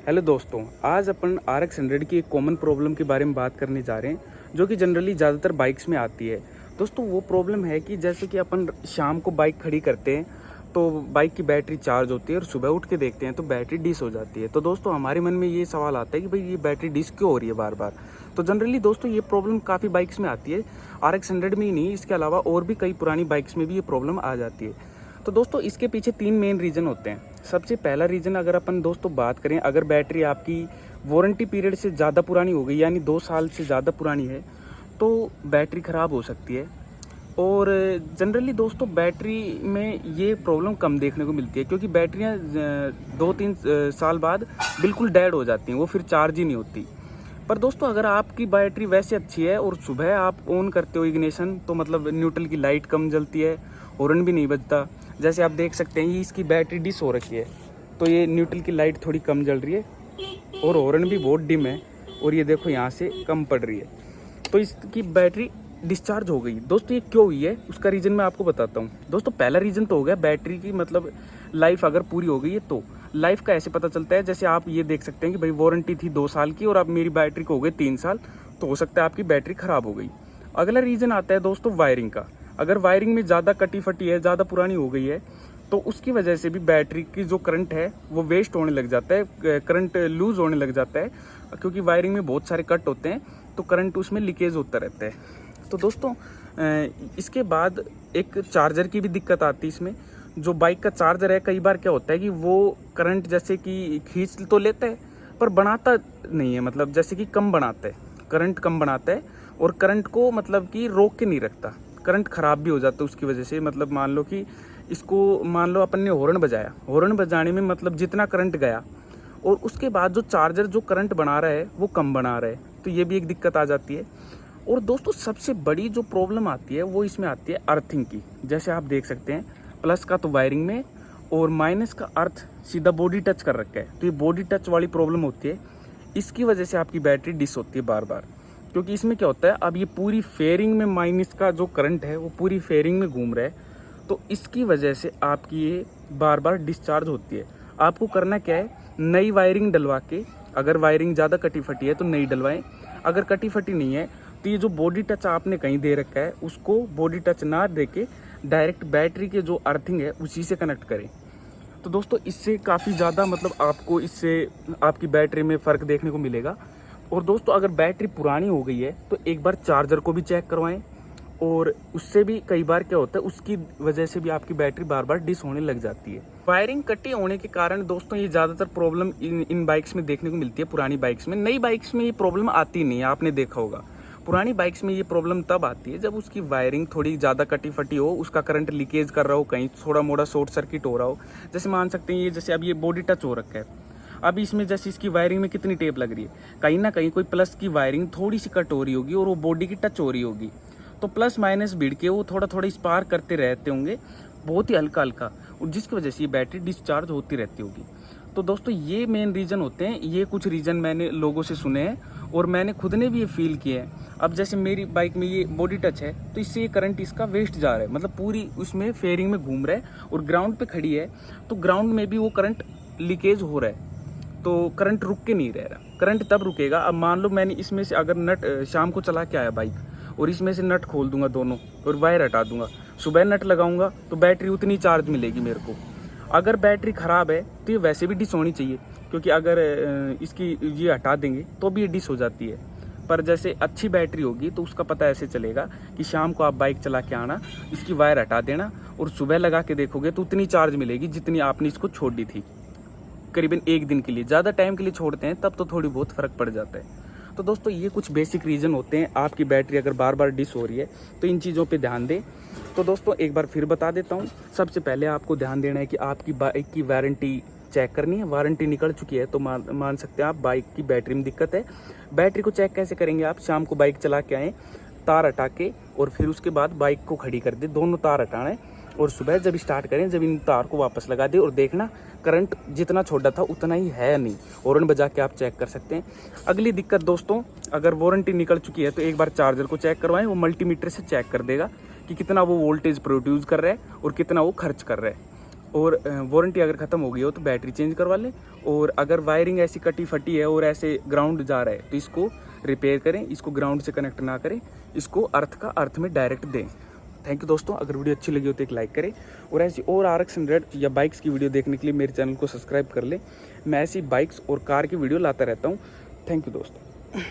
Hello दोस्तों, आज अपन RX 100 की एक कॉमन प्रॉब्लम के बारे में बात करने जा रहे हैं जो कि जनरली ज़्यादातर बाइक्स में आती है। दोस्तों वो प्रॉब्लम है कि जैसे कि अपन शाम को बाइक खड़ी करते हैं तो बाइक की बैटरी चार्ज होती है और सुबह उठ के देखते हैं तो बैटरी डिस हो जाती है। तो दोस्तों हमारे मन में ये सवाल आता है कि भाई ये बैटरी डिस क्यों हो रही है बार बार। तो जनरली दोस्तों ये प्रॉब्लम काफ़ी बाइक्स में आती है, RX 100 में ही नहीं, इसके अलावा और भी कई पुरानी बाइक्स में भी ये प्रॉब्लम आ जाती है। तो दोस्तों इसके पीछे 3 मेन रीज़न होते हैं। सबसे पहला रीज़न अगर अपन दोस्तों बात करें, अगर बैटरी आपकी वारंटी पीरियड से ज़्यादा पुरानी हो गई यानी 2 साल से ज़्यादा पुरानी है तो बैटरी ख़राब हो सकती है। और जनरली दोस्तों बैटरी में ये प्रॉब्लम कम देखने को मिलती है क्योंकि बैटरियाँ 2-3 साल बाद बिल्कुल डेड हो जाती हैं, वो फिर चार्ज ही नहीं होती। पर दोस्तों अगर आपकी बैटरी वैसे अच्छी है और सुबह आप ऑन करते हो इग्निशन तो मतलब न्यूट्रल की लाइट कम जलती है, हॉर्न भी नहीं बजता। जैसे आप देख सकते हैं ये इसकी बैटरी डिस हो रखी है तो ये न्यूट्रल की लाइट थोड़ी कम जल रही है और हॉर्न भी बहुत डिम है और ये देखो यहाँ से कम पड़ रही है, तो इसकी बैटरी डिस्चार्ज हो गई। दोस्तों ये क्यों हुई है उसका रीज़न मैं आपको बताता हूँ। दोस्तों पहला रीज़न तो हो गया बैटरी की मतलब लाइफ अगर पूरी हो गई है। तो लाइफ का ऐसे पता चलता है, जैसे आप ये देख सकते हैं कि भाई वारंटी थी 2 साल की और अब मेरी बैटरी को हो गए 3 साल, तो हो सकता है आपकी बैटरी ख़राब हो गई। अगला रीज़न आता है दोस्तों वायरिंग का। अगर वायरिंग में ज़्यादा कटी फटी है, ज़्यादा पुरानी हो गई है तो उसकी वजह से भी बैटरी की जो करंट है वो वेस्ट होने लग जाता है, करंट लूज़ होने लग जाता है क्योंकि वायरिंग में बहुत सारे कट होते हैं तो करंट उसमें लीकेज होता रहता है। तो दोस्तों इसके बाद एक चार्जर की भी दिक्कत आती है इसमें। जो बाइक का चार्जर है कई बार क्या होता है कि वो करंट जैसे कि खींच तो लेता है पर बनाता नहीं है, मतलब जैसे कि कम बनाता है, करंट कम बनाता है और करंट को मतलब कि रोक के नहीं रखता। करंट ख़राब भी हो जाता है उसकी वजह से। मतलब मान लो कि इसको मान लो अपन ने हॉर्न बजाया, हॉर्न बजाने में मतलब जितना करंट गया और उसके बाद जो चार्जर जो करंट बना रहा है वो कम बना रहा है, तो ये भी एक दिक्कत आ जाती है। और दोस्तों सबसे बड़ी जो प्रॉब्लम आती है वो इसमें आती है अर्थिंग की। जैसे आप देख सकते हैं प्लस का तो वायरिंग में और माइनस का अर्थ सीधा बॉडी टच कर रखा है, तो ये बॉडी टच वाली प्रॉब्लम होती है। इसकी वजह से आपकी बैटरी डिस होती है बार बार, क्योंकि इसमें क्या होता है अब ये पूरी फेयरिंग में माइनस का जो करंट है वो पूरी फेयरिंग में घूम रहा है, तो इसकी वजह से आपकी ये बार बार डिस्चार्ज होती है। आपको करना क्या है, नई वायरिंग डलवा के, अगर वायरिंग ज़्यादा कटी फटी है तो नई डलवाएं, अगर कटी फटी नहीं है तो ये जो बॉडी टच आपने कहीं दे रखा है उसको बॉडी टच ना दे के डायरेक्ट बैटरी के जो अर्थिंग है उसी से कनेक्ट करें। तो दोस्तों इससे काफ़ी ज़्यादा मतलब आपको इससे आपकी बैटरी में फ़र्क देखने को मिलेगा। और दोस्तों अगर बैटरी पुरानी हो गई है तो एक बार चार्जर को भी चेक करवाएं, और उससे भी कई बार क्या होता है उसकी वजह से भी आपकी बैटरी बार बार डिस होने लग जाती है। वायरिंग कटी होने के कारण दोस्तों ये ज़्यादातर प्रॉब्लम इन बाइक्स में देखने को मिलती है, पुरानी बाइक्स में। नई बाइक्स में ये प्रॉब्लम आती नहीं है, आपने देखा होगा। पुरानी बाइक्स में ये प्रॉब्लम तब आती है जब उसकी वायरिंग थोड़ी ज़्यादा कटी फटी हो, उसका करंट लीकेज कर रहा हो, कहीं थोड़ा मोड़ा शॉर्ट सर्किट हो रहा हो। जैसे मान सकते हैं ये जैसे अब ये बॉडी टच हो रखा है, अब इसमें जैसे इसकी वायरिंग में कितनी टेप लग रही है, कहीं ना कहीं कोई प्लस की वायरिंग थोड़ी सी कट हो रही होगी और वो बॉडी की टच हो रही होगी, तो प्लस माइनस भिड़ के वो थोड़ा थोड़ा स्पार्क करते रहते होंगे, बहुत ही हल्का हल्का, और जिसकी वजह से ये बैटरी डिस्चार्ज होती रहती होगी। तो दोस्तों ये मेन रीज़न होते हैं। ये कुछ रीज़न मैंने लोगों से सुने हैं और मैंने खुद ने भी ये फील किया है। अब जैसे मेरी बाइक में ये बॉडी टच है तो इससे ये करंट इसका वेस्ट जा रहा है, मतलब पूरी उसमें फेयरिंग में घूम रहा है और ग्राउंड पे खड़ी है तो ग्राउंड में भी वो करंट लीकेज हो रहा है, तो करंट रुक के नहीं रह रहा। करंट तब रुकेगा, अब मान लो मैंने इसमें से अगर नट शाम को चला के आया बाइक और इसमें से नट खोल दूंगा दोनों और वायर हटा दूंगा, सुबह नट लगाऊंगा तो बैटरी उतनी चार्ज मिलेगी मेरे को। अगर बैटरी ख़राब है तो ये वैसे भी डिस होनी चाहिए, क्योंकि अगर इसकी ये हटा देंगे तो भी ये डिस हो जाती है। पर जैसे अच्छी बैटरी होगी तो उसका पता ऐसे चलेगा कि शाम को आप बाइक चला के आना, इसकी वायर हटा देना और सुबह लगा के देखोगे तो उतनी चार्ज मिलेगी जितनी आपने इसको छोड़ दी थी, करीबन 1 दिन के लिए। ज़्यादा टाइम के लिए छोड़ते हैं तब तो थोड़ी बहुत फ़र्क पड़ जाता है। तो दोस्तों ये कुछ बेसिक रीज़न होते हैं आपकी बैटरी अगर बार बार डिस हो रही है तो इन चीज़ों पे ध्यान दें। तो दोस्तों एक बार फिर बता देता हूँ, सबसे पहले आपको ध्यान देना है कि आपकी बाइक की वारंटी चेक करनी है। वारंटी निकल चुकी है तो मान सकते हैं आप बाइक की बैटरी में दिक्कत है। बैटरी को चेक कैसे करेंगे, आप शाम को बाइक चला के आएँ, तार हटा के और फिर उसके बाद बाइक को खड़ी कर दे, दोनों तार हटाना है और सुबह जब स्टार्ट करें जब इन तार को वापस लगा दे और देखना करंट जितना छोड़ा था उतना ही है या नहीं, हॉर्न बजा के आप चेक कर सकते हैं। अगली दिक्कत दोस्तों, अगर वारंटी निकल चुकी है तो एक बार चार्जर को चेक करवाएं, वो मल्टीमीटर से चेक कर देगा कि कितना वो वोल्टेज प्रोड्यूस कर रहा है और कितना वो खर्च कर रहा है। और वारंटी अगर ख़त्म हो गई हो तो बैटरी चेंज करवा लें। और अगर वायरिंग ऐसी कटी फटी है और ऐसे ग्राउंड जा रहा है तो इसको रिपेयर करें, इसको ग्राउंड से कनेक्ट ना करें, इसको अर्थ में डायरेक्ट दें। थैंक यू दोस्तों, अगर वीडियो अच्छी लगी हो तो एक लाइक करें और ऐसी और RX 100 या बाइक्स की वीडियो देखने के लिए मेरे चैनल को सब्सक्राइब कर लें। मैं ऐसी बाइक्स और कार की वीडियो लाता रहता हूँ। थैंक यू दोस्तों।